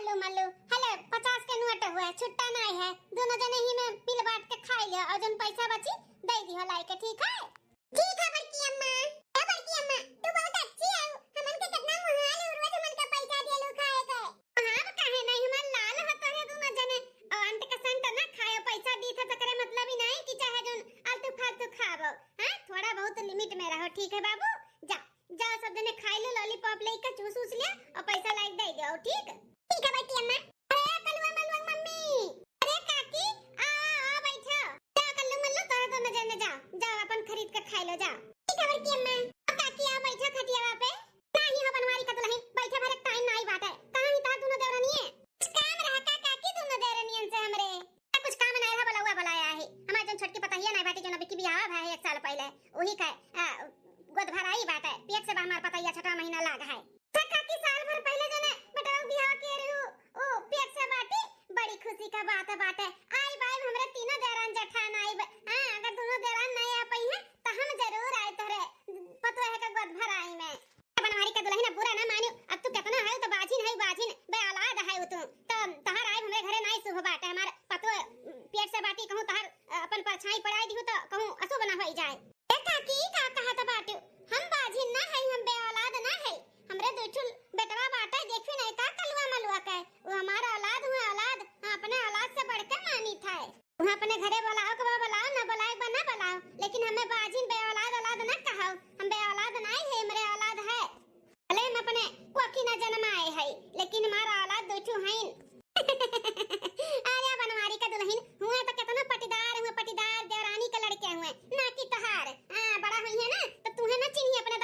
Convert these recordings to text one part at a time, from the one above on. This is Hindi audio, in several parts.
कल्लू मल्लू हेले 50 के नोट हुआ छुट्टा नहीं है। दोनों जने ही में बिल बांट के खा लिया और जन पैसा बची दे दियो लाई के। ठीक है बड़की अम्मा। ए बड़की अम्मा तू बहुत अच्छी है। हमन के कितना मुहाल है रोज हमन का पैसा देलू खाए के। हां काहे नहीं हमन लाल होत है दोनों जने और अंत का संत ना खाए पैसा दी था तो करे मतलब ही नहीं कि चाहे जन आलतू फालतू खाबो। हां थोड़ा बहुत लिमिट में रहो। ठीक है बाबू जा जा सब जने खाई लो लॉलीपॉप लेके चूस उस लिया और पैसा लाइक दे दो। ठीक है बड़की अम्मा। अरे कलवा मलवा मम्मी अरे काकी आ बैठो। जा कल्लू मल्लू तो दोनों जने जाओ जाओ अपन खरीद के खाई लो जाओ। ठीक है बड़की अम्मा। काकी आ बैठो खटियावा पे। नहीं हो बनवारी का दुल्हन बैठे भरे टाइम नहीं बात है। कहां ही ता दोनों देवरानी है कुछ काम रहा का काकी दोनों देवरानियन से हमरे कुछ काम नहीं रहा बुलाया है। हमारे जो छोटकी पता ही है ना बाटी जो नबी की बियाह है 1 साल पहले वही का गोद भराई बात है। पेट से बाहर पता ही 6 महीना लाग है। काकी साल भर पहले जने बेटा बियाह के रहू ओ पेट से बाटी बड़ी खुशी का बात है। आई बाई हमरे तीनों देरान जेठान आई। हां अगर दोनों देरान नहीं आ पई है तो हम जरूर आए तोरे पतो है का गोद भराई में। बनवारी का दुल्हन बुरा ना मानियो। अब तू कितना है तो बाजिन बे औलाद है तू तो तहर आए हमरे घरे नहीं सुह बाटे। हमार पतो पेट से बाटी कहूं तहर अपन परछाई पड़ाई दिहु तो कहूं असो बना होई जाए। ए काकी का कहत बाटे हम बाजिन ना है हम बे औलाद ना है। हमरे दुठुल बेटवा बाटे देखी नहीं का कलवा मलवा का वो हमारा औलाद हुआ औलाद अपने औलाद से बढ़ के मानी था। वहां अपने घरे बुलाओ के बुलाओ ना बुलाए बना बुलाओ लेकिन हमें बाजिन बे औलाद ना कहो। हम बे औलाद नहीं है हमरे औलाद है। भले हम अपने कोकी ना जन्म आए है लेकिन हमारा औलाद दुठु है। अरे बनवारी का दुल्हन हुए तो कितना पटीदार देवरानी के लड़के हुए ना कि तहार बड़ा हुई है ना तो तुम्हें ना चिन्ही अपने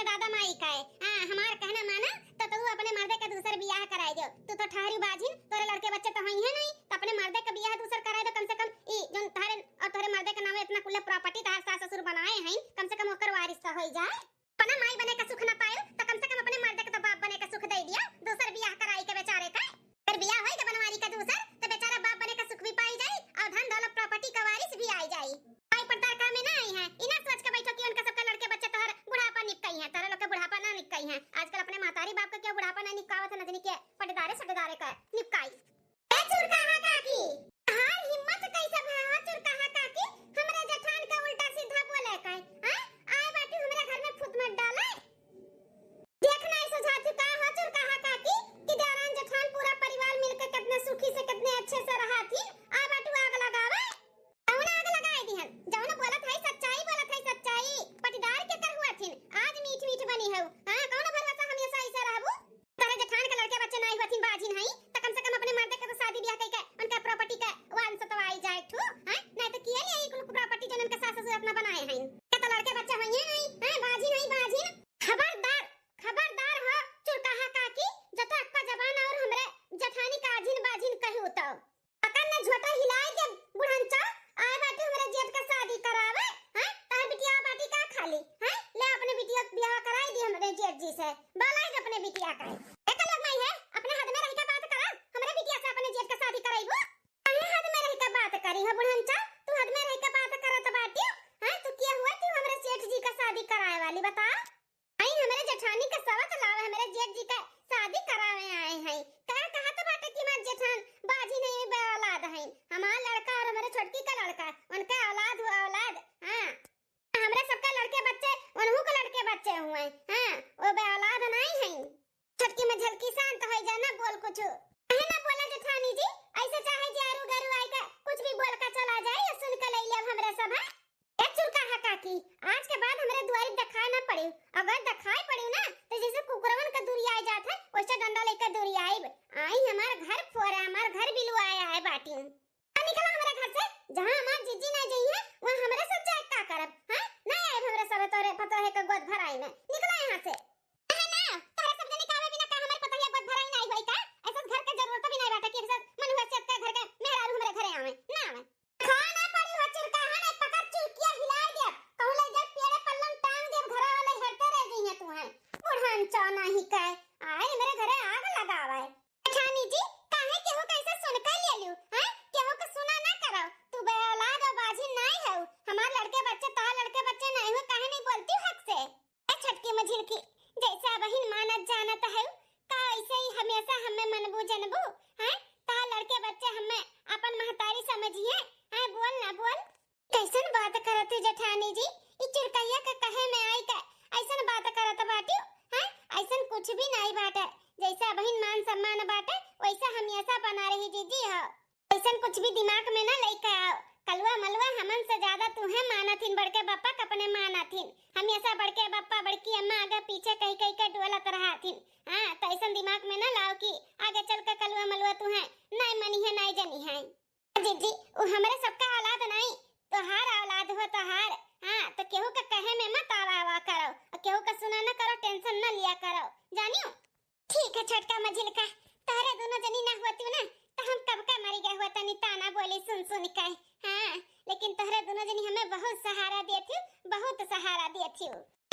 दादा माई का है। हमार कहना माना तो तू अपने मर्दे का दूसर बियाह कराई दो। तू तो ठहरी बाजिन तोरे लड़के बच्चे तो हुई है नहीं तो अपने मर्दे का बियाह दूसर कराई दो। कम से कम ई जोन थारे और तोरे मर्दे के नाम इतना कुल प्रॉपर्टी तार सास ससुर बनाए हैं कम से कम ओकर वारिस तो होई जाए। अपना माई बने का सुख ना पाए तो कम से कम अपने मर्दे के तो बाप बने का सुख दे दिया। दूसर बियाह कराई के बेचारे का फिर बियाह होई के बनवारी का दूसर तो बेचारा बाप बने का सुख भी पाई जाए और धन दौलत प्रॉपर्टी का वारिस भी आई जाए। आई पर्दा का में ना आई है इना सोच के बैठो कि उनका सबका लड़के बच्चे तोहर बुढ़ापा निपकई है। तारे लोग के बुढ़ापा ना निपकई है। आजकल अपने मातारी बाप का क्या बुढ़ापा नहीं निपकावत है नजनी के पटदारे सटदारे का निपकाई। ए चुरकाहा काकी हां हिम्मत कैसे भा चुरकाहा काकी हमरे जेठान का उल्टा सीधा बोले का हां आए बाटी हमरे घर में फुट मत डाले। देखना है सुझा चुका हो चुरकाहा काकी कि देवरान जेठान पूरा परिवार मिलकर कितने सुखी से कितने अच्छे से रहा थी। आ बाटू आग लगावे कौन आग लगाई दिहन जौन बोलत है सच्चाई पटीदार के कर हुआ थी आज मीठ बनी है। हां कौन भरोसा हमेशा ऐसे रहबू। तारे जेठान के लड़के बच्चे नहीं हुआ थी बाजिन है तो कम से कम अपने मर्दे के शादी ब्याह कई के उनका प्रॉपर्टी का वांस तो आई जाए ठू। हां नहीं तो किए ले कुल प्रॉपर्टी जन उनका सास ससुर अपना बनाए हैं के तो लड़के बच्चे हुई है नहीं। हां बाजिन खबरदार हो चुरकाहा काकी जब तक का जबान और हमरे जेठानी का आजिन बाजिन कहू तो अकन ने झोटा हिलाए के बुढ़नचा आए बाटी हमरे जेठ का शादी करावे। हां तार बिटिया बाटी का खाली हां ले अपने बिटिया ब्याह कराई दी हमरे जेठ जी से बोलाई अपने बिटिया का एक लग नहीं है। अपने हाथ में रह के बात करा हमरे बिटिया से अपने जेठ का शादी कराईबो। काहे हाथ में रह के बात करी हो बुढ़नचा तू हाथ में रह के बात करत बाटी। हां तू क्या हुआ तू हमरे जेठ जी का शादी कराए वाली बता। आई हमारे जेठानी का सवत लावे हमारे जेठ जी का शादी करावे आए हैं। का कहा तो बाटे कि मनबू जनबू हैं ता लड़के बच्चे हमें अपन महतारी समझिए हैं बोल ना बोल कैसन बात करत है जेठानी जी ई चुरकैया के कहे में आई का ऐसन बात करत बाटी हैं ऐसन कुछ भी नहीं बाटे जैसा बहन मान सम्मान बाटे वैसा हमेशा बना रही जीजी हो ऐसन कुछ भी दिमाग में ना लेके आओ कलवा मलवा हमन से ज्यादा तुम्हें मानथिन बड़के बापा कपने मानथिन हमेशा बड़के बापा बड़की अम्मा आगे पीछे कहीं कहीं के डोलत रहथिन हां तो ऐसा दिमाग में ना लाओ कि आगे चल के कलवा मलवा तुम्हें नहीं मनी है नहीं जनी है जीजी वो हमरे सबका औलाद नहीं तोहार औलाद हो तोहार हां तो केहू के कहे में मत आवा करो और केहू का सुना ना करो टेंशन ना लिया करो जानियो ठीक है छोटका मझिल का तारे दोनों जनी ना होती ना तो हम कब का मरी गए होता नहीं ताना बोली सुन के हाँ लेकिन तोहरे दोनों जनी हमें बहुत सहारा दिए थी बहुत सहारा दिए थी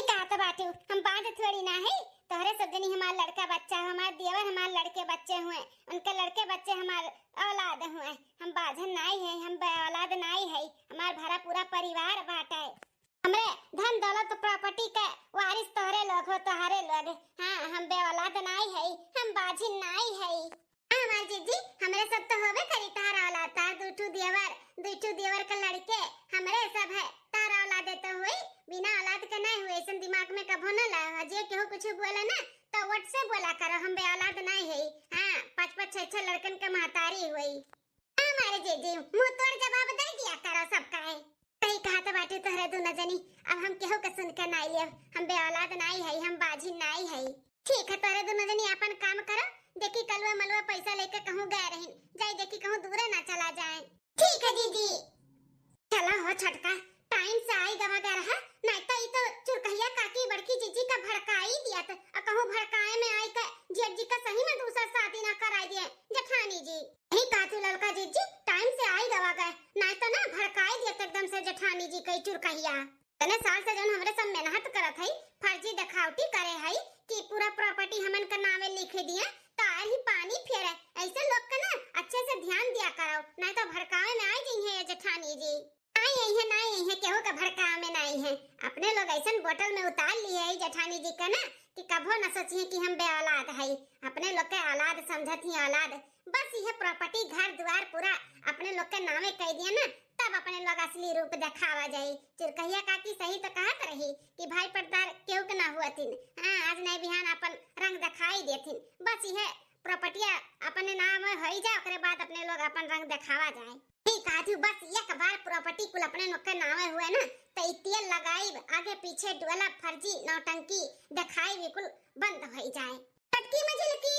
कहत बाटू हम बांध थोड़ी ना है तोहरे सब जनी हमार लड़का बच्चा हमार देवर हमार लड़के बच्चे हुए उनके लड़के बच्चे हमार औलाद हुए हम बाझन नहीं है हम औलाद नहीं है हमार भरा पूरा परिवार बाटा है हमरे धन दौलत प्रॉपर्टी के वारिस तोहरे लोग हो तोहरे लोग हाँ हम बे औलाद नहीं है हम बाझिन नहीं है हमार जीजी हमरे सब तो होवे करी तार औलाद तार दूठू देवर का लड़के हमरे सब है तार औलाद तो हुई बिना औलाद के नहीं हुए ऐसा दिमाग में कभो न ला जे केहू कुछ बोले ना तो वट से बोला करो हम बे औलाद नहीं है हां पांच पांच छह छह लड़कन के महतारी हुई हमारे जीजी मुंह तोड़ जवाब दे दिया करो सबका है कहीं कहा तो बाटे तोहरे दोनों जनी अब हम केहू के सुन के नहीं लियो हम बे औलाद नहीं है हम बाजी नहीं है ठीक है तोहरे दोनों जनी अपन काम करो देखी कलवा मलवा पैसा लेके कहूं गए रही जाए देखी कहूं दूर ना चला जाए ठीक है दीदी चलो हो छटका टाइम से आई गवा गया रहा नहीं तो ये तो चुरकैया काकी बड़की जीजी का भड़काई दिया तो कहूं भड़काए में आई के जेठ जी का सही में दूसरा शादी ना कराई दिए जेठानी जी यही कातू ललका जीजी टाइम से आई गवा गए नहीं तो ना भड़काई दिया एकदम से जेठानी जी कई चुरकैया तने साल से जन हमरे सब मेहनत करत है फर्जी दिखावटी करे है कि पूरा प्रॉपर्टी हमन का नामे लिख दिए तार ही पानी फेरे ऐसे लोग का ना अच्छे से ध्यान दिया करो नहीं तो भड़कावे में आई जई है जेठानी जी नहीं है केहू का भड़कावे में नहीं है अपने लोग ऐसा बोतल में उतार लिए है जेठानी जी का ना कि कभो न सोचिए कि हम बे औलाद है अपने लोग के औलाद समझत ही औलाद बस यह प्रॉपर्टी घर द्वार पूरा अपने लोग के नामे कह दिया ना तब अपने लोग असली रूप दिखावा जाए चुरकैया काकी सही तो कहत रही कि भाई पर्दार केहू के ना हुआतिन हां आज नहीं बिहान अपन रंग दिखाई देथिन बस यह प्रॉपर्टिया अपने नाम होई जा ओकरे बाद अपने लोग अपन रंग दिखावा जाए ठीक है बस एक बार प्रॉपर्टी कुल अपने लोग के नामे हुए ना तो तेल लगाई आगे पीछे डोला फर्जी नौटंकी दिखाई बिल्कुल बंद हो जाए पटकी मझिल की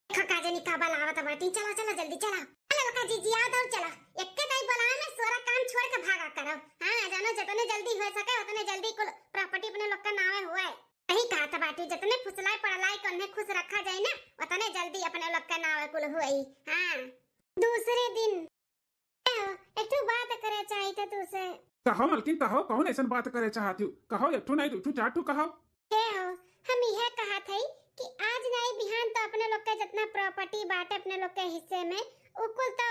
खका जनी का बलावत बाटी चलो चलो जल्दी चलो ललका जीजी आओ दौड़ चलो एक्के कई बोलावे में सारा काम छोड़ के भागा करो हां जानो जितने जल्दी हो सके उतने जल्दी कुल प्रॉपर्टी अपने लोग का नामे हुआ है यही कहा था बाटी जितने फुसलाई पड़लाई कोने खुश रखा जाए ना उतने जल्दी अपने लोग का नामे कुल हुई हां दूसरे दिन एक तो बात करे चाहिए था तुझसे कहो मलकिन कहो कौन ऐसा बात करे चाहती हो कहो एक नहीं दो चार ठो कहो के हो हम यह कहा थे कि आज नहीं बिहान तो अपने लोग का जितना प्रॉपर्टी बाटे अपने लोग के हिस्से में उकुल तो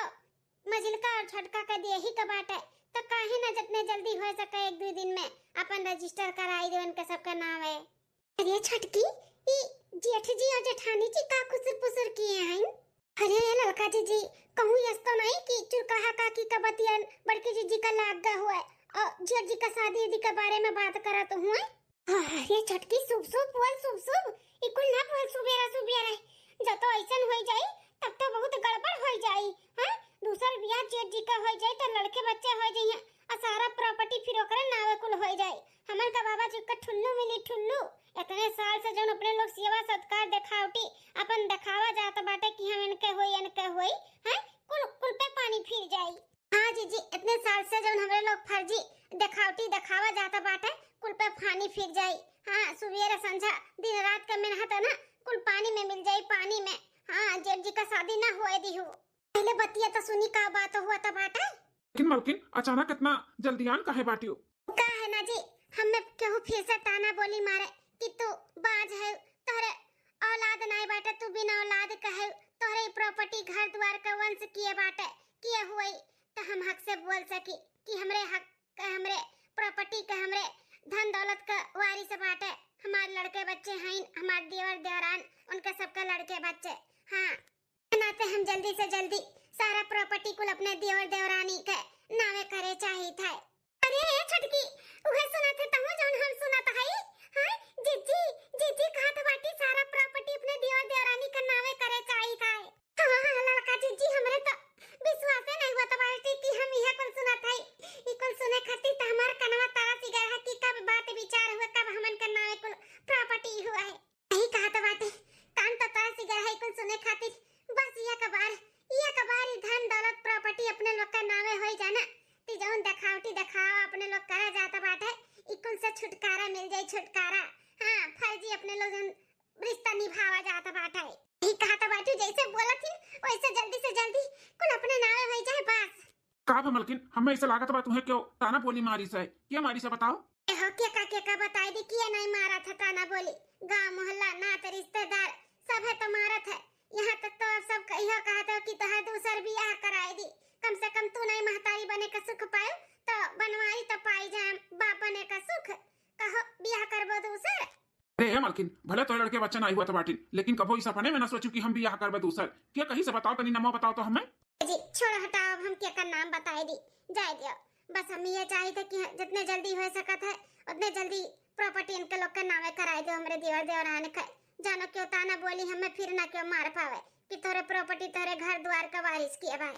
मजिलका और छटका का दिए ही का बाटे तो काहे ना जितने जल्दी हो सके एक दो दिन में अपन रजिस्टर कराई देवन के सबका नाम है अरे छटकी ई जेठ जी और जेठानी जी का कुसुर पुसुर किए हैं अरे ललका जी कहूं यस्तो नहीं कि चुरकहा काकी का बतिया बड़की जीजी का लाग गा हुआ है और जेठ जी का शादी दी के बारे में बात करा तो हुआ अरे छटकी शुभ बोल शुभ इकुल ना बोल सुबेरा जब तो ऐसन हो जाए तब तो बहुत गड़बड़ हो जाए हां दूसर बियाह जेठ जी का हो जाए तो लड़के बच्चे हो जाए और सारा प्रॉपर्टी फिर ओकरे नावे कुल हो जाए हमन का बाबा जी का ठुल्लू मिली ठुल्लू इतने साल से जन अपने लोग सेवा सत्कार दिखावटी अपन दिखावा जात बाटे कि हम इनके होई हैं कुल पे पानी फिर जाई हां जी इतने साल से जन हमरे लोग फर्जी दिखावटी दिखावा जाता बाटे कुल पे पानी फिर जाई हां सुबेरा संझा दिन रात का मेहनत है ना कुल पानी में मिल जाई पानी में हां जेठ जी का शादी ना होए दी हो पहले बतिया तो सुनी का बात हुआ था बाटा लेकिन मलकिन अचानक इतना जल्दीयान काहे बाटियो का है ना जी हमें केहू फिर से ताना बोली मारे कि तू बाज है तोरे औलाद नहीं बाटे तू बिना औलाद कहे तोरे प्रॉपर्टी घर द्वार का वंश किए बाटे किए हुए तो हम हक से बोल सकी कि हमरे हक का हमरे प्रॉपर्टी का हमरे धन दौलत का वारिस बाटे हमारे लड़के बच्चे हैं हमारे देवर देवरान उनके सबके लड़के बच्चे हां जल्दी से जल्दी सारा प्रॉपर्टी कुल अपने देवर देवरानी के नामे करे चाहिए था। अरे ए छटकी उहे सुना थे तहु जौन हम सुनत हई। हां जीजी जीजी कहत बाटी सारा प्रॉपर्टी अपने देवर देवरानी के नामे करे चाहिए था। हां लड़का जीजी हमरे तो विश्वास नहीं हुआ तो बाटी कि हम यह कुल सुनत हई। ई कुल सुने खातिर त हमार कनवा तारा सिगर है कि कब बात विचार हुआ कब हमन के नामे कुल प्रॉपर्टी हुआ है। यही कहत बाटी कान तो तारा सिगर है कुल सुने खातिर बस ये कबार धन दौलत प्रॉपर्टी अपने लोग का नामे होई जाना ती जौन दिखावटी दिखावा अपने लोग करा जाता बाटे इकुल से छुटकारा मिल जाए छुटकारा। हां फर्जी अपने लोग रिश्ता निभावा जाता बाटे। यही कहता बाटू जैसे बोलत थी वैसे जल्दी से जल्दी कुल अपने नामे होई जाए बस। का बे मलकिन हमें ऐसा लागत बा तुम्हें क्यों ताना बोली मारी से क्या मारी से बताओ। ए हो के का बताई दी कि नहीं मारा था ताना बोली। गांव मोहल्ला नात रिश्तेदार सब है तो मारत है। यहाँ तक तो सब कहियो कहते हो कि तोहर दूसर बियाह कराई दी। कम से कम तू नहीं महतारी बने का सुख पाए तो बनवाई तो पाई जाए बाप बने का सुख। कहो बियाह करबो दूसर। अरे मलकिन भले तो लड़के बच्चा नहीं हुआ था बाटी लेकिन कबो इस सपने में ना सोचू कि हम बियाह करबे दूसर। क्या कहीं से बताओ तनी नमो बताओ तो हमें। जी छोड़ हटाओ हम क्या का नाम बताई दी जाए दियो। बस हम ये चाहिए कि जितने जल्दी हो सकत है उतने जल्दी प्रॉपर्टी इनके लोग के नामे कराई दो हमरे देवर देवरान के। जानो क्यों ताना बोली हमें फिर ना क्यों मार पावे कि तोरे प्रॉपर्टी तोरे घर द्वार का वारिस किए भाई।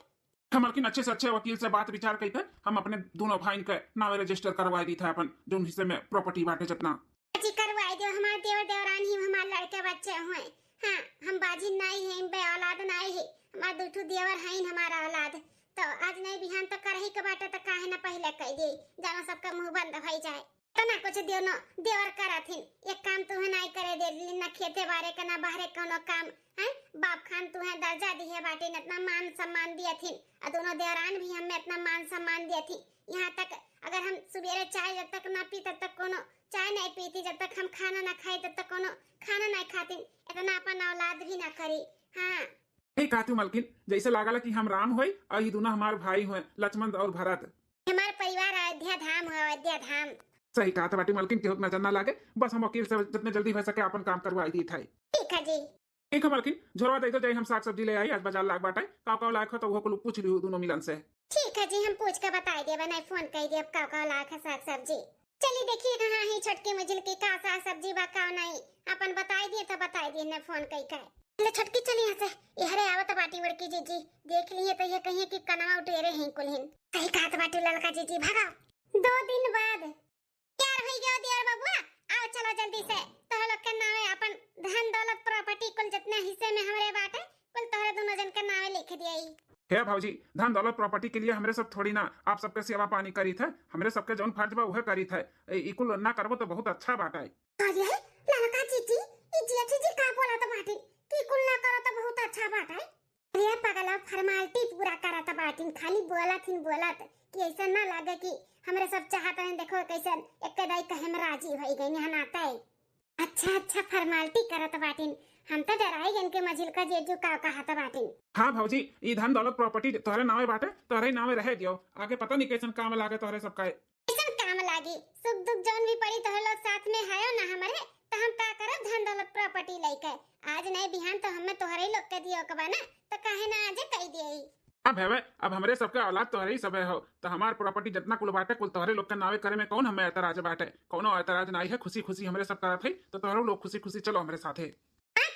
हम मलकिन अच्छे से अच्छे वकील से बात विचार कई थे हम अपने दोनों भाई के नामे रजिस्टर करवा दी था अपन जो हिस्से में प्रॉपर्टी बांटे जितना जी करवाई दो। हमारे देवर देवरान ही हमारे लड़के बच्चे हुए। हां हम बाजी नहीं है बे औलाद नहीं है हमारे दूठू देवर हैं हमारा औलाद तो आज नहीं बिहान तो करही के बाटे तो काहे ना पहले कह दी जानो सबका मुंह बंद हो जाए तो ना कुछ देवनो देवर कराथिन। एक काम तू नहीं करे दे ना खेते बारे का ना बाहरे कोनो काम है। बाप खान तू है दर्जा दी है बाटे इतना मान सम्मान दिए थी और दोनों देवरान भी हमें इतना मान सम्मान दिए थी। यहाँ तक अगर हम सुबेरे चाय जब तक ना पी तब तक कोनो चाय नहीं पीती जब तक हम खाना ना खाए तब तक कोनो खाना नहीं खाती इतना अपन औलाद भी ना करी। हां एक कहती मलकिन जैसे लागला कि हम राम होई और ये दोनों हमारे भाई हुए लक्ष्मण और भरत। हमारे परिवार अयोध्या धाम है अयोध्या धाम। सही कहा था बाटी मलकिन केहू नजर ना लागे बस हम वकील से जितने जल्दी हो सके अपन काम करवाई दी था। ठीक है जी ठीक है मलकिन झोरवा दे दो जाए हम साग सब्जी ले आई आज बाजार लाग बाटे का लाख हो तो वो को पूछ लियो दोनों मिलन से। ठीक है जी हम पूछ के बताई देबे नहीं फोन कह दे अब का लाख है साग सब्जी। चलिए देखिए कहां है छोटके मजिल के का साग सब्जी बा का नहीं अपन बताई दिए तो बताई दिए ने फोन कई का ले छोटकी चली यहां से यहरे आवत बाटी बड़की जीजी देख लिए तो ये कहिए कि कनवा उठेरे हैं कुलहिन। सही कहत बाटी ललका जीजी भागो 2 दिन बाद यार होई गयो दियर बबुआ आओ चलो जल्दी से तोह लोग के नामे अपन धन दौलत प्रॉपर्टी कुल जितने हिस्से में हमरे बाटे कुल तोहरे दोनों जन के नामे लिख दियई। हे भाजी धन दौलत प्रॉपर्टी के लिए हमरे सब थोड़ी ना आप सबके सेवा पानी करी थे हमरे सबके जौन फर्ज बा वह करी थे इकुल ना करबो तो बहुत अच्छा बात है। अरे ललका जीजी ई जेठी जी का बोला तो बाटी कि कुल ना करो तो बहुत अच्छा बात है। अरे पगला फॉर्मेलिटी पूरा करा तो बाटी खाली बोलत कि ऐसा ना लगे कि हमरे सब चाहते हैं देखो कैसे एक दाई कहे में राजी होई गई यहाँ नाता है। अच्छा फॉर्मेलिटी करत बाटी हम तो डराई गन के मजिल का जेजू का कहत बाटी। हाँ भाजी ये धन दौलत प्रॉपर्टी तोहरे नामे बाटे तोहरे नामे रहे दियो आगे पता नहीं कैसन काम लागे तोहरे सबका कैसन काम लागी सुख दुख जौन भी पड़ी तोहरे लोग साथ में है ना हमारे तो हम का करब धन दौलत प्रॉपर्टी लेके आज नहीं बिहान तो हमें तोहरे लोग के दियो के बना तो काहे ना आज कह दिए। अब हमरे सबके औलाद तोहरे ही सब हो तो हमार प्रॉपर्टी जितना कुल बाटे कुल तोहरे लोग के नावे करे में कौन हमें ऐतराज बाटे कोनो ऐतराज नहीं है खुशी खुशी हमरे सब करत है तो तोहरे लोग खुशी खुशी चलो हमरे साथे।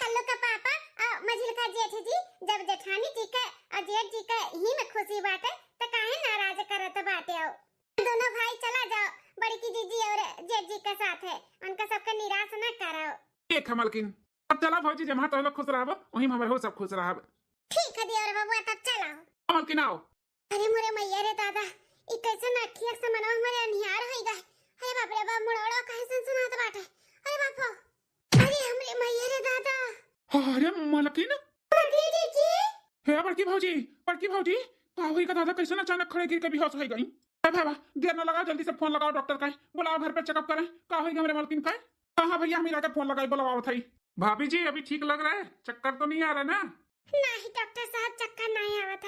कल्लू का पापा मजिल का जेठ जी जब जेठानी जी का और जेठ जी का ही में खुशी बाटे तो काहे नाराज करत बाटे हो। दोनों भाई चला जाओ बड़की जीजी और जेठ जी के साथ है उनका सबका निराश न करो। एक है मलकिन अब चला भौजी जहाँ तो लोग खुश रहब वहीं हमरे हो सब खुश रहब। ठीक है दियर बबुआ तब चलो मलकिन आओ। अरे मोरे मैया रे दादा ई कैसे नखिया से मनवा हमरे अनहियार होई गए। अरे बाप रे बाप मुड़ोड़ा कैसे सुनात बाटे। अरे बापो अरे हमरे मैया रे दादा। अरे मलकिन बड़की जीजी हे बड़की भौजी का हुई का दादा कैसे अचानक खड़े गिर के बेहोश हो गई। बाबा देर न लगाओ जल्दी से फोन लगाओ डॉक्टर का बुलाओ घर पे चेकअप करें का हुई हमरे मलकिन का। हाँ भैया हम इलाके फोन लगाई बुलाओ थई। भाभी जी अभी ठीक लग रहा है चक्कर तो नहीं आ रहा ना। नहीं डॉक्टर साहब चक्कर नहीं आवत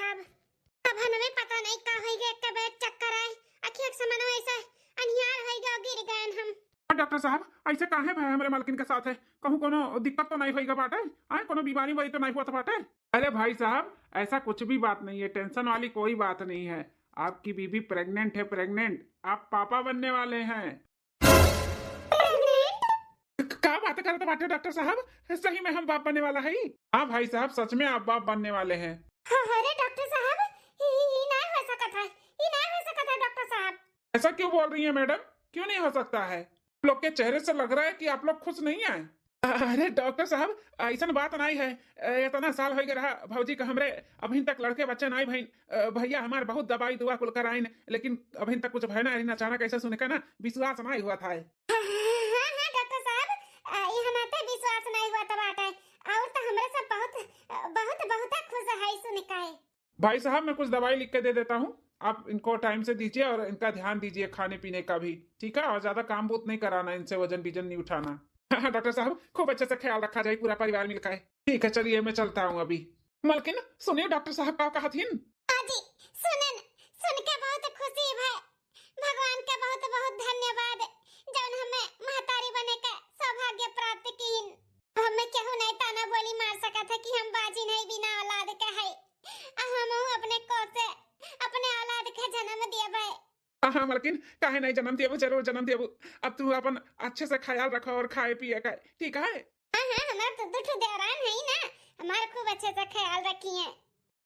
अब हमें पता नहीं का होई गए कब चक्कर आए आखिर समनो ऐसा अनहियार होई गए गिर गए हम। डॉक्टर साहब ऐसे काहे भाई हमरे मालकिन के साथ है कहूँ कोनो दिक्कत तो नहीं होगा बाटे आए कोनो बीमारी वही तो नहीं हुआ था बाटे। अरे भाई साहब ऐसा कुछ भी बात नहीं है, टेंशन वाली कोई बात नहीं है। आपकी बीबी प्रेग्नेंट है, प्रेग्नेंट। आप पापा बनने वाले हैं। क्या बात करते बाटे डॉक्टर साहब, सही में हम बाप बनने वाला है। हाँ भाई साहब, सच में आप बाप बनने वाले हैं। अरे डॉक्टर साहब, ये ना हो सकता है, ये ना हो सकता है डॉक्टर साहब। ऐसा क्यों बोल रही है मैडम? क्यों नहीं हो सकता है? आप लोग के चेहरे से लग रहा है कि आप लोग खुश नहीं है। अरे डॉक्टर साहब, ऐसा बात नहीं है। इतना साल हो गया भौजी का हमरे, अभी तक लड़के बच्चे नहीं भाई। भैया हमारे बहुत दवाई दुआ कुल कराइन, लेकिन अभी तक कुछ भय नहीं। अचानक ऐसा सुने का ना विश्वास नहीं हुआ था। हाँ डॉक्टर साहब, ये हमारे विश्वास नहीं हुआ था बाटे, और तो हमरे सब बहुत बहुत बहुत खुश है सुन के। भाई साहब, मैं कुछ दवाई लिख के दे देता हूँ, आप इनको टाइम से दीजिए और इनका ध्यान दीजिए खाने पीने का भी, ठीक है? और ज्यादा काम बूत नहीं कराना, इनसे वजन बीजन नहीं उठाना। हाँ डॉक्टर साहब, खूब अच्छे से ख्याल रखा जाए, पूरा परिवार मिलकर। ठीक है, चलिए मैं चलता हूँ अभी। मलकिन सुनिए, डॉक्टर साहब क्या कहा थी? जी सुनन, सुन के बहुत खुशी भाई। भगवान का बहुत बहुत धन्यवाद जौन हमें महतारी बने का सौभाग्य प्राप्त कीन। हमें केहू नहीं ताना बोली मार सका था कि हम बाजी नहीं बिना औलाद का है। हम अपने को से अपने औलाद का जन्म दिया भाई। हाँ मलकिन, काहे नहीं जन्म दिया, जरूर जन्म दिया। अब तू अपन अच्छे से ख्याल रखो और खाए पिए का, ठीक है? हाँ हमारे तो दुठ देवरान है ना, हमारे खूब अच्छे से ख्याल रखिए।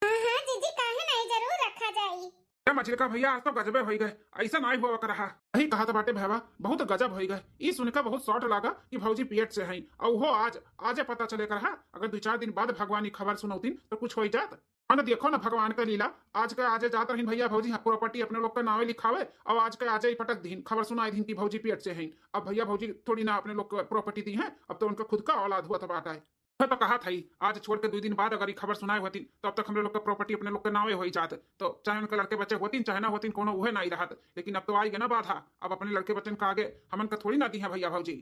हाँ जीजी, काहे नहीं, जरूर रखा जाए। मछली का भैया, आज तो गजबे हो गए, ऐसा नहीं हुआ कर रहा। यही कहा था बाटे भैया, बहुत गजब हो गए। ये सुनकर बहुत शॉर्ट लगा कि भौजी पेट से हैं, और वो आज पता चले कर रहा। अगर 2-4 दिन बाद भगवान की खबर सुनौतीन तो कुछ हो जात। ना देखो ना भगवान का लीला, आज के आजे जात रही भैया भौजी प्रॉपर्टी अपने लोग का नावे लिखावे, और आज के आजे ही पटक दीन खबर सुनाई दीन की भौजी पेट से हैं। अब भैया भौजी थोड़ी ना अपने लोग को प्रॉपर्टी दी है, अब तो उनका खुद का औलाद हुआ था बाटा है। तो कहा था ही, आज छोड़ के 2 दिन बाद अगर ये खबर सुनाई होती तो अब तक हम लोग का प्रॉपर्टी अपने लोग के नावे हो ही जात। तो चाहे उनके लड़के बच्चे होती चाहे ना होती, कोनो उहे नहीं रहत। लेकिन अब तो आई गए ना बाधा, अब अपने लड़के बच्चन का आगे हमन का थोड़ी ना दी है भैया भौजी।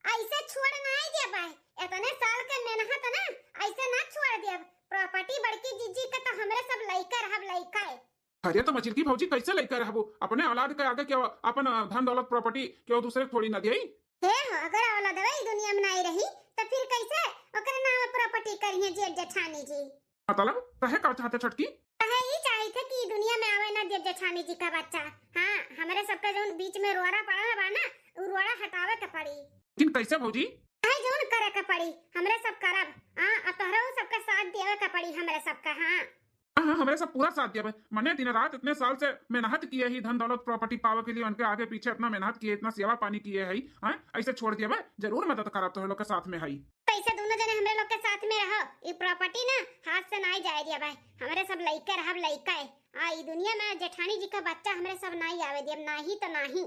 ऐसे छोड़ नहीं दिया भाई, इतने साल के मेहनत ना ऐसे ना छोड़ दिया। प्रॉपर्टी बड़की जीजी का तो हमरे सब लइका रहब लइका है। अरे तो मचिल की भौजी कैसे लेकर रहबो? अपने औलाद के आगे क्यों अपन धन दौलत प्रॉपर्टी क्यों दूसरे थोड़ी ना दिए? अगर औलाद ई दुनिया में नहीं रही तो फिर कैसे ओकर नाम प्रॉपर्टी करिए जेठ जेठानी जी? मतलब कहे का चाहते छटकी? ये चाहिए थे कि दुनिया में आवे ना जेठ जेठानी जी का बच्चा। हाँ, हमारे सबका जो बीच में रोड़ा पड़ा बा ना, वो रोड़ा हटावे के पड़ी। लेकिन कैसे भौजी? जोन करे के पड़ी, हमरे सब करब। हाँ, तोहरा सबका साथ देवे के पड़ी हमरे सबका। हाँ हाँ, हमारे सब पूरा साथ दिया भाई। मैंने दिन रात इतने साल से मेहनत किए ही, धन दौलत प्रॉपर्टी पावे के लिए उनके आगे पीछे इतना मेहनत किए, इतना सेवा पानी किए है। ऐसे छोड़ दिया भाई? जरूर मदद करब तो लोग के साथ में है। पैसे दोनों जने हमरे लोग के साथ में रहो, ये प्रॉपर्टी ना हाथ से नहीं जाए दिया भाई। हमारे सब लइका रहब लइका है। ई दुनिया में जेठानी जी का बच्चा हमरे सब नहीं आवे दिया, नहीं तो नहीं।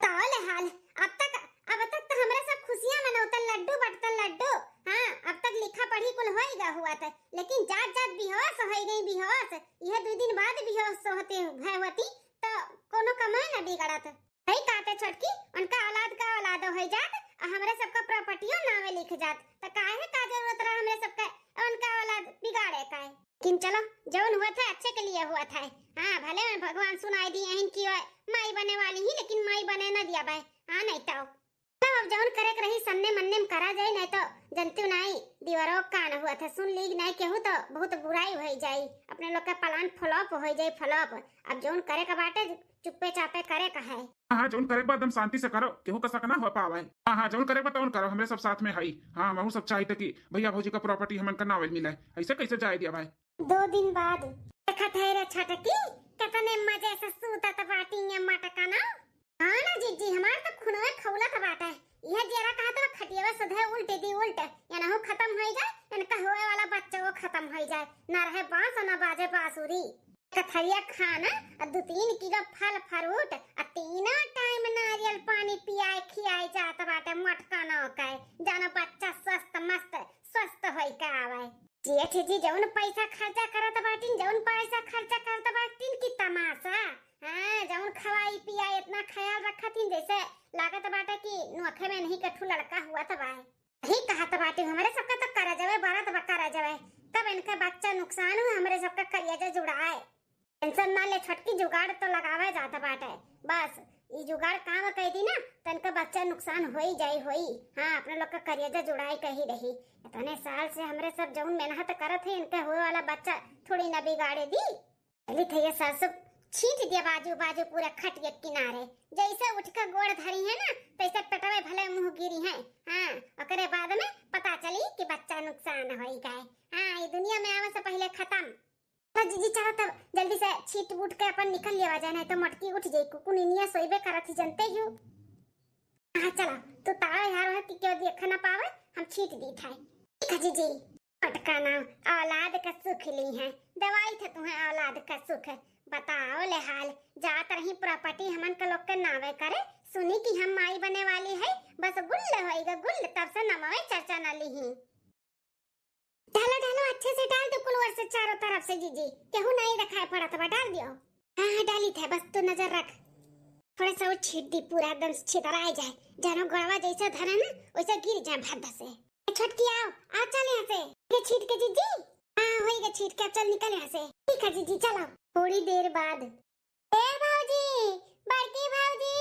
ताले हाल अब तक तो हमरे सब खुशियां मनौतन, लड्डू बटतन लड्डू। हाँ, अब तक लिखा पढ़ी कुल होइगा हुआ था, लेकिन जात जात बेहोश हो गई बेहोश। यह 2 दिन बाद बेहोश होते भयवती तो कोनो कमाई ना बिगड़त है। काते छोटकी उनका औलाद का औलाद हो जात, हमरे सबका प्रॉपर्टियों नामे लिख जात, तो काहे का जरूरत रहा हमरे सबका उनका औलाद बिगाड़े का? लेकिन चलो, जौन हुआ था अच्छे के लिए हुआ था। हाँ, भले भगवान सुनाई दिए हैं कि माई बने वाली ही, लेकिन माई बने ना दिया भाई। हाँ, नहीं तो अब जौन करे रही सन्ने मन्ने में करा जाए, नहीं तो जनतु नहीं दीवारों कान हुआ था, सुन लीग नहीं केहू तो बहुत बुराई हो जाए, अपने लोग का प्लान फ्लॉप हो जाए फ्लॉप। अब जौन करे का बाटे चुप्पे चापे करे का है। हाँ, जौन करे बा एकदम शांति से करो, केहू का सकना हो पावे। हाँ, जौन करे बा तौन करो, हमरे सब साथ में है। हाँ, महू सब चाहिए कि भैया भौजी का प्रॉपर्टी हमन का नावे मिले, ऐसे कैसे जाए दिया भाई? 2 दिन बाद देखा ठहरे छटकी कितने मजे से सूता था बाटी मटका ना। हाँ ना जीजी, हमार तो खुनवे खौला था बाटा। यह जरा कहा तो खटियावा सधे उल्टे दी उल्टे, या ना हो खत्म हो जाए, इनका होए वाला बच्चा वो खत्म हो जाए, ना रहे बांस और ना बाजे बांसुरी। कथरिया खाना और 2-3 किलो फल फ्रूट और 3 टाइम नारियल पानी पियाए खियाए जात बाटे मटका ना का, जाना बच्चा स्वस्थ मस्त स्वस्थ होई का आवे। जेठ जी जौन पैसा खर्चा करत बाटिन, जौन पैसा खर्चा करत बाटिन की तमाशा। हाँ, जौन खवाई पियाई इतना ख्याल रखतिन जैसे लागत बाटे कि नोखे में नहीं कठू लड़का हुआ था भाई। ही कहा था बाटी हमारे सबका तो करा जावे, बारात बकरा जावे, तब इनका बच्चा नुकसान हुआ, हमारे सबका करिया जुड़ाए। टेंशन ना ले छटकी, जुगाड़ तो लगावे जाता बाटे। बस ई जुगाड़ काम कह दी ना तनका बच्चा नुकसान हो ही जाई होई। हाँ अपने लोग का करियजा जुड़ाई कही रही। इतने साल से हमरे सब जौन मेहनत करत है इनके होए वाला बच्चा थोड़ी ना बिगाड़े दी। चली थे ये सरसों छींट दिया बाजू बाजू पूरा खटिया किनारे। जैसे उठ कर गोड़ धरी है ना तैसे पेटवे भले मुंह गिरी है। हाँ ओकरे बाद में पता चली कि बच्चा नुकसान होई गए। हाँ ये दुनिया में आवे से पहले खत्म। तो जीजी चलो तब जल्दी से छीट बूट के अपन निकल लेवा जाए नहीं तो मटकी उठ जाई। कुकुनिया सोइबे करत ही जानते हो। हाँ चलो तू तारा यार है कि क्यों देख ना पावे हम छीट दी था। ठीक है जीजी। मटका नाम औलाद का सुख ली है। दवाई थे तुम्हें औलाद का सुख। बताओ ले हाल जात रही प्रॉपर्टी हमन का लोग के नावे करे सुनी कि हम माई बने वाली है बस गुल्ल होएगा गुल्ल तब से नमवे चर्चा न ली ही। डालो डालो अच्छे से डाल दो कुलवर से चारों तरफ से जीजी केहू नहीं दिखाई पड़ा तो डाल दियो। हाँ डाली थे बस तू नजर रख थोड़ा सा वो छीट दी पूरा एकदम छितरा आ जाए जानो गड़वा जैसा धरे ना वैसा गिर जाए भाद से। छटकी आओ आ चल यहाँ से ये छीट के जीजी। हाँ होएगा छीट के चल निकल यहाँ से। ठीक है जीजी चलो। थोड़ी देर बाद ए भाऊजी बड़की भाऊजी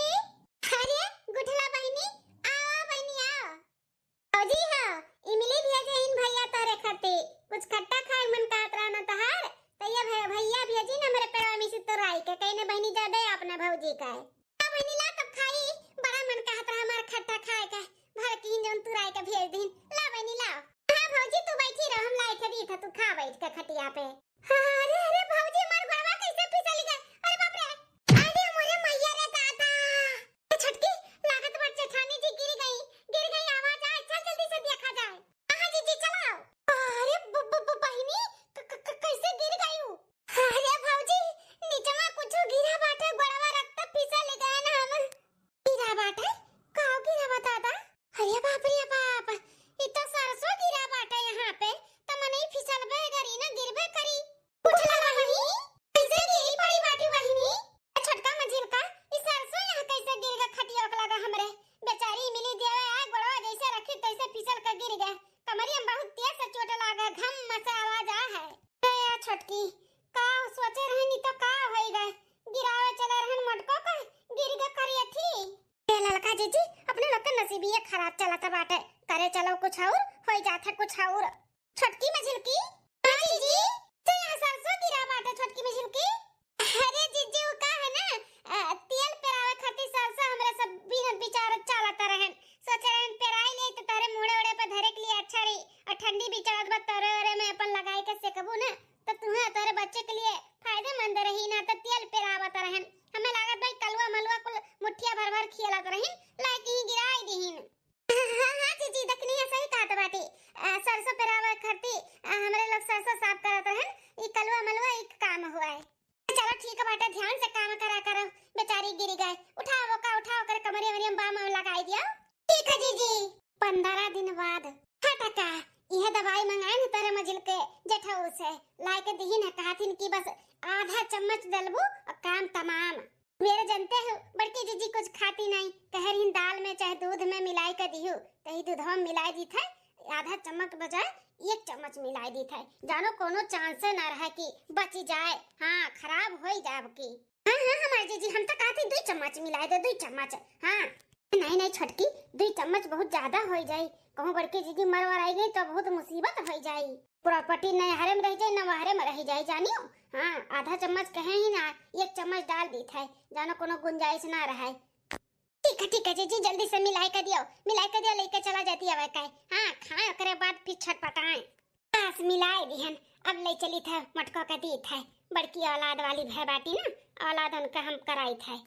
अरे गुठला बहनी आओ बहनी आओ। भाऊजी हाँ इमली भेजे इन भैया तारे खाते कुछ खट्टा खाए मन काट रहा ना तहार तैया भैया भेजी ना मेरे पेड़वा में से तो राई के कहने बहनी जा दे अपना भाऊजी का है बहनी ला तब खाई बड़ा मन कहत रहा हमार खट्टा खाए का भर की जौन तू राई के भेज दिन ला बहनी ला। हां भाऊजी तू बैठी रह हम लाई के दी था तू खा बैठ के खटिया पे। अरे अरे भाऊजी मार गड़वा कैसे फिसल गए अरे बाप रे अरे मोरे मैया रे दादा छटकी लागत बड़ जेठानी जी गिर गई आवाज आए चल जल्दी से देखा जाए। हां जीजी चलाओ। अरे बहनी कैसे गिर गई हूं। अरे भाऊजी नीचवा कुछ गिरा बाटे गड़वा रक्त फिसल गए ना हम गिरा बाटे काओ गिरा बता दा। अरे बाप रे बाप ई तो सरसों गिरा बाटे यहां पे त मने फिसलबे करी ना गिरबे करी। उठला बहनी कैसे गिरी पड़ी बाटी बहनी छोटका मंजिल का ई सरसों यहां कैसे गिर गया खटिया के लगा हमरे बेचारी मिली देवे आ गड़वा जैसे रखी तैसे फिसल कर गिर गए कमरिया में बहुत तेज से चोट लगा घम मचा आवाज आ है। ए छटकी का सोचे रहनी तो का होई गए गिरावे चले रहन मटको का गिर गए करिए थी। ए ललका जीजी अपने लोग के नसीब ये खराब चलता बाटे करे चलो कुछ और होई जाता कुछ और। छटकी में झिलकी हां जीजी तो यहां सरसों गिरा बाटे छटकी में झिलकी। अरे जीजी वो का है ना तेल पेरावे खातिर सरसों हमरे सब बिन विचार चलता रहन सोचे रहन पेराई ले तो तारे मुड़े उड़े पे धरे के लिए अच्छा रही और ठंडी विचार बत तरे में अपन लगाई के सेकबू ना तो तुम्हें तारे बच्चे के लिए फायदेमंद रही ना तो तेल पेरावत रहन हमें लागत भाई कलवा मलवा कुल मुठिया भर भर खियालत रहिन लाइक ही गिराई दीहिन। हां जीजी दखनी है सही कहत बाटी सरसों पेरावे खातिर हमरे लोग सरसों साफ करत रहन ई कलवा मलवा एक काम हुआ है। चलो ठीक है बेटा ध्यान से काम करा करो बेचारी गिर गए उठाओ का उठाओ कर कमरे में बाम लगाई दिया। ठीक है जीजी। 15 दिन बाद हटका यह दवाई मंगाए न तेरे मजिल के जेठाऊ से लाई के दीहिन है कहथिन कि बस आधा चम्मच डलबू और काम तमाम। मेरे जानते हो बड़की जीजी कुछ खाती नहीं कहरिन दाल में चाहे दूध में मिलाई के दिहु तही दूधवा में मिलाई दी था आधा चम्मच बजाय 1 चम्मच मिलाई दी था जानो कोनो चांस ना रहा कि बची जाए। हाँ खराब होई जाब की। हाँ हमारे जीजी हम तो कहते 2 चम्मच मिलाई दे 2 चम्मच। हाँ नहीं छटकी 2 चम्मच बहुत ज्यादा हो जाए कहूं बड़की जीजी मरवर आई गई तो बहुत मुसीबत हो जाए प्रॉपर्टी न हरे में रह जाए न वहरे में रह जाए जानियो। हाँ आधा चम्मच कहे ही ना 1 चम्मच डाल दी था जानो कोनो गुंजाइश ना रहा। ठीक है जीजी जल्दी से मिलाई के दियो लेके चला जाती है वह हाँ खाए करे बाद फिर छटपटाए बस मिलाई दिहन अब ले चली था मटको का दी था बड़की औलाद वाली भय बाटी ना औलाद उनका हम कराई था।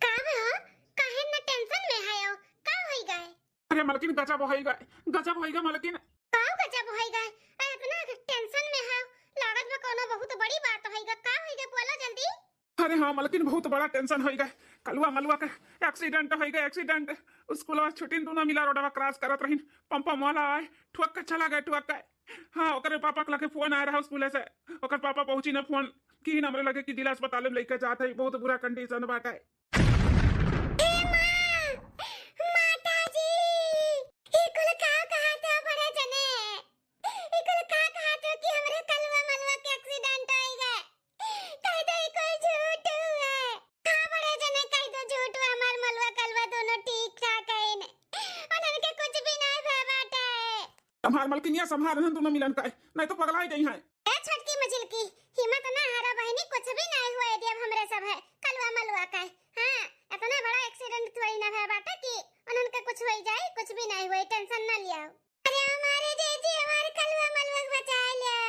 का हो काहे न टेंशन में है का होई गए। अरे मलकिन गजब होएगा मलकिन का गजब होई गए इतना टेंशन में है लागत में कोनो बहुत बड़ी बात होएगा का होएगा बोलो जल्दी। अरे हाँ मलकिन बहुत बड़ा टेंशन होएगा कलवा मलवा का एक्सीडेंट होएगा एक्सीडेंट स्कूल छुट्टी तू ना मिला रोडवा क्रॉस करत रहिन पंपा मोला आए ठोक के चला गए ठोक के। हाँ ओकरे पापा के लगे फोन आ रहा स्कूल से ओकर पापा पहुंची ना फोन की हमरे लगे कि जिला अस्पताल में लेके जात है बहुत बुरा कंडीशन बाटे। हमार मलकिनिया संभाल रहन दोनों मिलन का नहीं तो पगला ही गई है। ए छटकी मजिल की हिम्मत ना हारा बहनी, कुछ भी नहीं हुआ है, अब हमरे सब है कलवा मलवा का है। हां इतना बड़ा एक्सीडेंट थोड़ी ना है बाटा कि उन्हन के कुछ हो जाए, कुछ भी नहीं हुआ, टेंशन ना लिया। अरे हमारे जीजी हमारे कलवा मलवा बचा लिया।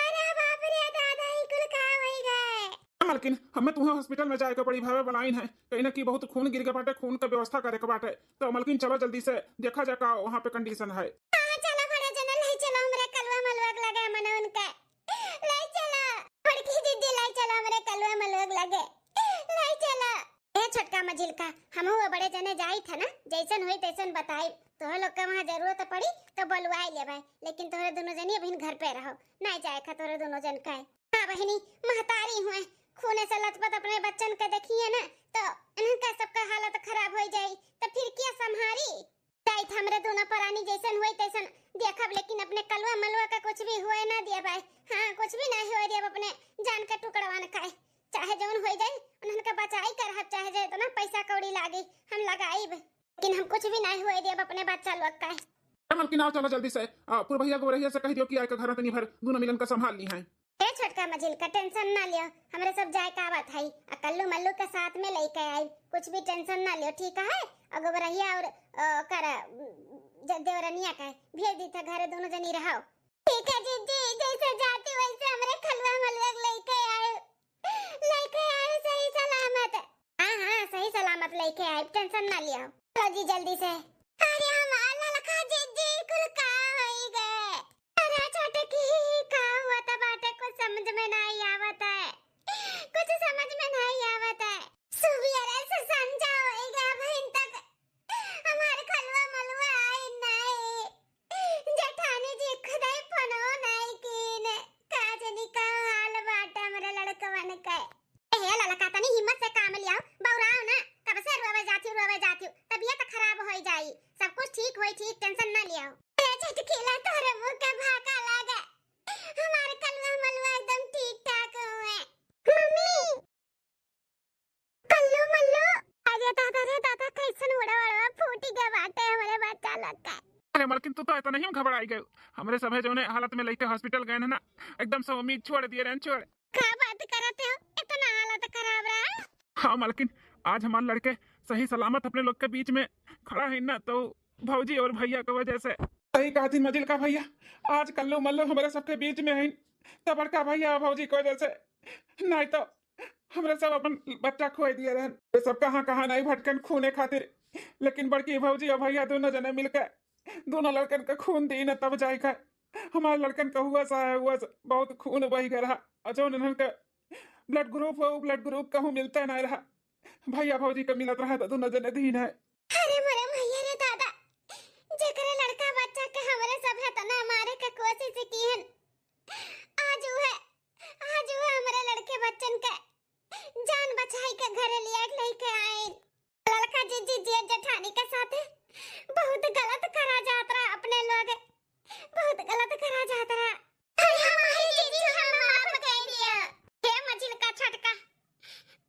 अरे बाप रे दादा ही कुल का होई गए। मालकिन हमें तुम्हें हॉस्पिटल में जाए के बड़ी भावे बनाई है, कहीं ना कि बहुत खून गिर के बाटे, खून का व्यवस्था करे के बाटे। तो मालकिन चलो जल्दी से देखा जाए का वहाँ पे कंडीशन है। हां चलो बड़े जन ले चलो हमरे कलवा मलवा लगा मन उनका, ले चलो बड़की दीदी ले चलो हमरे कलवा मलवा लगे, ले चलो। ए छोटका मजिल का हम वो बड़े जने जाई था ना, जैसन होई तैसन बताई। तोहरे लोग का वहां जरूरत पड़ी तो बुलवाई ले भाई, लेकिन तोहरे दोनों जनी अभी घर पे रहो, नहीं जाए खा तोहरे दोनों जन का। हां बहनी महतारी हुए खूने से लथपथ अपने बच्चन के देखिए ना, तो इनका सबका हालत खराब हो जाई तो फिर क्या संभारी। जाई था हमरे दोनों परानी जैसन होई तैसन देखब, लेकिन अपने कलवा मलवा का कुछ भी हुए ना दिया भाई। हां कुछ भी नहीं होए दिया, अपने जान का टुकड़वा न खाए, चाहे जौन हो जाए उनका बचाई करब, चाहे जे इतना पैसा कौड़ी लागे हम लगाईब, लेकिन हम कुछ भी नहीं हुए दिया अपने बच्चा लोग का। मालकिन आओ चलो जल्दी से, पूरे भैया को रहिए से कह दियो कि आए का घर तनी भर दोनों मिलन का संभाल ली है। ए छोटका मजिल का टेंशन ना लियो, हमरे सब जाए का बात है, कल्लू मल्लू के साथ में लेके आई, कुछ भी टेंशन ना लियो ठीक है। अगर रहिया और कर देवरनिया का भेज दी था घरे, दोनों जनी रहो ठीक है जीजी, जैसे जाती वैसे हमरे खलवा मलवा लेके आए सही सलामत। हां सही सलामत लेके आए, टेंशन ना लियो। चलो जी जल्दी से। अरे हमारा लखा जीजी कुल का होई गए। अरे छोटे की का हुआ था बाटे, कुछ समझ में नहीं आवत है, कुछ समझ में नहीं आवत है। सुवियरे से समझा होएगा बहन तक हमारे खलवा मलवा आई नहीं, जेठानी जी खुदाई फोनो नहीं कीने, काजनी का हाल बाटा मेरे लड़कवन के। ए ललका तनी हिम्मत से काम लियाओ, बौराओ ना, कब से रोवे जाती हूं, तबीयत खराब हो जाई, सब कुछ ठीक होई, ठीक टेंशन ना लियाओ। ए झटकेला तोरे मुंह के भाका लागे, हमारे कलवा मलवा एकदम ठीक ठाक हुए। मम्मी कल्लू मल्लू अरे दादा कैसन उड़ा उड़ा फूटी के बाटे हमारे बच्चा लोग का। अरे मालकिन तू तो इतना नहीं घबराई गए, हमरे सब है जो ने हालत में लेके हॉस्पिटल गए ना, एकदम से उम्मीद छोड़ दिए रहन छोड़। क्या बात करते हो, इतना हालत खराब रहा। हाँ मालकिन आज हमारे लड़के सही सलामत अपने लोग के बीच में खड़ा है ना, तो भौजी और भैया की वजह से। सही कहा थी मजिल का भैया, आज कल्लू मल्लू हमारे सबके बीच में है, तो बड़का भैया भौजी की वजह से, नहीं तो हमरे सब अपन बच्चा खोए दिए रहन। ये सब कहाँ नहीं भटकन खूने खातिर, लेकिन बड़की भौजी और भैया दोनों जने मिलकर दोनों लड़कन का खून दी न तब जाए हमारे लड़कन का हुआ बहुत खून बह गया रहा, और जो उनका ब्लड ग्रुप हो ब्लड ग्रुप कहूँ मिलता नहीं रहा, भैया भौजी का मिलत रहा तो दोनों जने दीन है। अरे मरे भैया रे दादा, जेकरे लड़का बच्चा के हमरे सब है तना मारे के कोशिश कीहन, आज वो हमरे लड़के बच्चन के जान बचाई के घरे लेके आए। लड़का जीजी जेठानी के साथ बहुत गलत करा जात रहा, अपने लोग बहुत गलत करा जात रहा। हमारी जीजी हम माफ कर दिया। हे मजिल का छटका,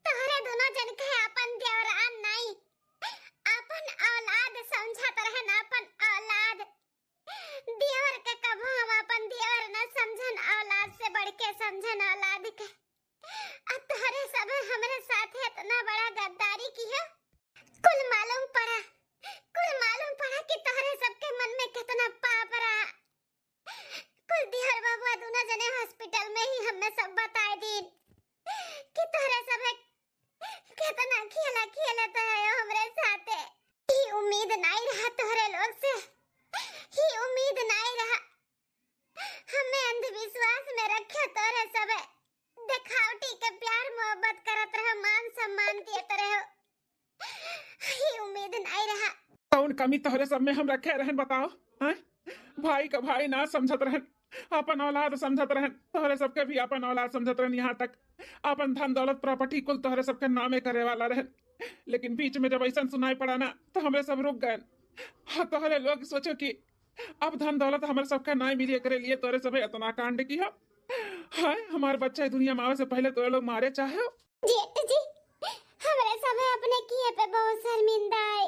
तोहरे दोनों जन के अपन देवरान नहीं, अपन औलाद समझत रहे ना, अपन औलाद देवर के कभो हम अपन देवर न समझन, औलाद से बढ़ के समझन औलाद के। अब तोहरे सब हमरे साथ इतना बड़ा गद्दारी की है, कुल मालूम पड़ा कि तोहरे सबके मन में कितना पाप रहा। कुल दिहर बाबा दोनों जने हॉस्पिटल में ही हमें सब बताए दी कि तोहरे सब कितना खेलता है हमरे साथे। ही उम्मीद नहीं रहा तोहरे लोग से, ही उम्मीद नहीं रहा, हमें अंधविश्वास में रखे तोहरे सब दिखावटी के प्यार मोहब्बत करत रहो, मान सम्मान देते रहो, ही उम्मीद नहीं रहा। कौन कमी तोहरे सब में हम रखे रहन बताओ, हैं? भाई का भाई ना समझत रहन, अपन औलाद समझत रहन, तोहरे सबके भी अपन औलाद समझत रहन, यहाँ तक अपन धन दौलत प्रॉपर्टी कुल तोहरे सबके नामे करे वाला रहन, लेकिन बीच में जब ऐसा सुनाई पड़ा ना तो हमरे सब रुक गए। हाँ तोहरे लोग सोचो कि अब धन दौलत हमारे सबका ना मिले करे लिए तोहरे सब इतना कांड की हो। हाँ हमारे बच्चा दुनिया में आवे से पहले तोहरे लोग मारे चाहे हो। जी हमरे सब अपने किए पे बहुत शर्मिंदा है,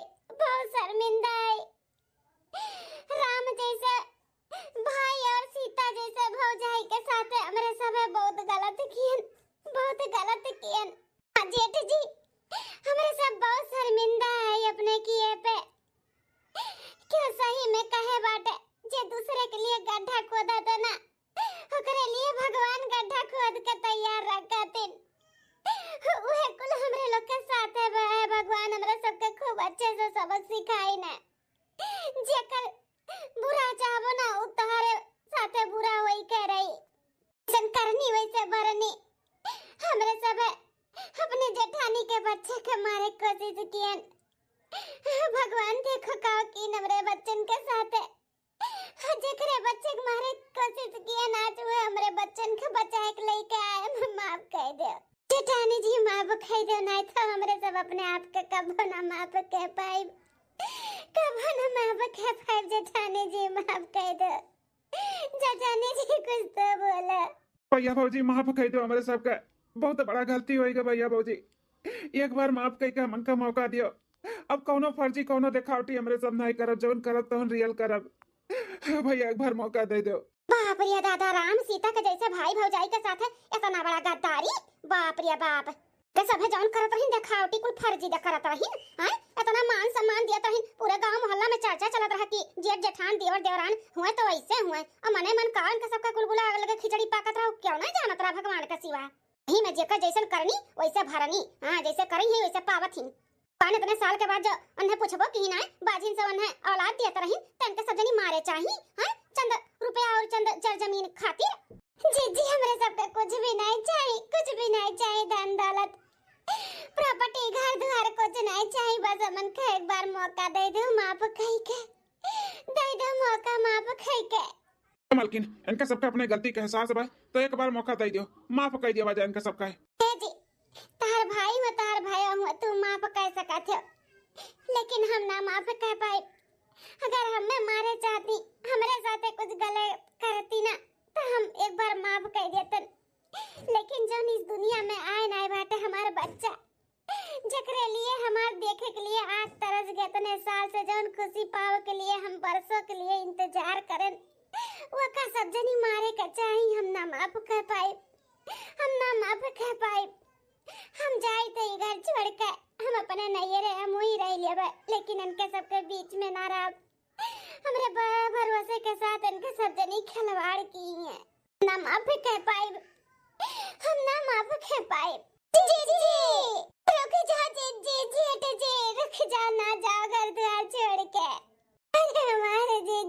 राम जैसे भाई और सीता जैसे भौजाई के साथ हमरे सब बहुत गलत कियन, बहुत गलत कियन। जेठ जी हमरे सब बहुत शर्मिंदा है अपने किए पे। क्यों सही में कहे बाटे, जे दूसरे के लिए गड्ढा खोदा तो ना ओकरे लिए भगवान गड्ढा खोद के तैयार रखतिन। उहे कुल हमरे लोग के साथ है भगवान हमरे सबके खूब अच्छे से सबक सिखाई ना। जेकर बुरा चाहबो ना उ तोहरे साथे बुरा होई के रही। सन करनी वैसे भरनी। हमरे सब अपने जेठानी के बच्चे के मारे कोशिश कियन। भगवान देखो का की हमरे बच्चन के साथ जेकरे बच्चे के मारे कोशिश कियन आज वो हमरे बच्चन के बचाए के लेके आए। माफ कर दे जेठानी जी, माफ कर दे, नहीं तो हमरे सब अपने आप के कबो ना माफ कह पाए, कबो ना माफ कह पाए। जेठानी जी माफ कर दे। जेठानी जी कुछ तो बोला। भैया भौजी माफ कर दो, हमारे सबका बहुत बड़ा गलती होएगा भैया भौजी। एक बार माफ कह के हमन का मौका दियो। अब कौनो फर्जी कौनो दिखावटी हमरे सब नहीं करब, जौन करब तौन रियल करब। भैया एक बार मौका दे दो। बाप रे दादा, राम सीता के जैसे भाई भौजाई के साथ इतना बड़ा गद्दारी। बाप रे बाप, के सब जौन करत रहिन दिखावटी कुल फर्जी करत रहिन। हैं इतना मान सम्मान दियत रहिन, पूरे गांव मोहल्ला में चर्चा चलत रहा कि जेठ जेठान देवर देवरान हुए तो ऐसे हुए। और मने मन कारण के सबका कुलबुला लगे खिचड़ी पाकत रहा, क्यों नहीं जानत रहा भगवान के सिवा। ही में जेकर जैसन करनी वैसे भरनी। हां जैसे करी है वैसे पावत ही। पान इतने साल के बाद जो उन्हें पूछबो कि ना बाजिन से उन्हें औलाद दियत रहिन, तन के सब जनी मारे चाही। हैं चंद रुपया और चंद जर जमीन खातिर। जी हमरे सब पे कुछ भी नहीं चाहिए, कुछ भी नहीं चाहिए, धन दौलत प्रॉपर्टी घर द्वार कुछ नहीं चाहिए। बस हमन के एक बार मौका दे दो, माफ कह के दे दो मौका, माफ कह के। मालकिन इनका सबका अपने गलती के एहसास बा तो एक बार मौका दे दियो, माफ कर दिया वजह इनका सबका। जी तार भाई हो, तार भाई हो, तू माफ कह सकत हो, लेकिन हम ना माफ कह पाए। अगर हमें मारे चाहती, हमरे साथे कुछ गलत करती ना तो हम एक बार माफ कर देतन। लेकिन जो इस दुनिया में आए ना बाटे हमार बच्चा, जकरे लिए हमार देखे के लिए आंख तरस गए, इतने साल से जौन खुशी पावे के लिए हम बरसों के लिए इंतजार करन, वो का सब जनी मारे का चाहिए। हम ना माफ कर पाए, हम ना माफ कर पाए। हम जाए तो घर छोड़ के हम अपने नैये रहे मुई रह लेबे, लेकिन इनके सबके बीच में ना रह। हमरे भरोसे के साथ इनके सब जनी खिलवाड़ की है। ना माफ कर पाए, हम ना माफ कर पाए। जी रुक जा जी, रुक जा, ना जाओ घर द्वार छोड़ के। अरे हमारे जी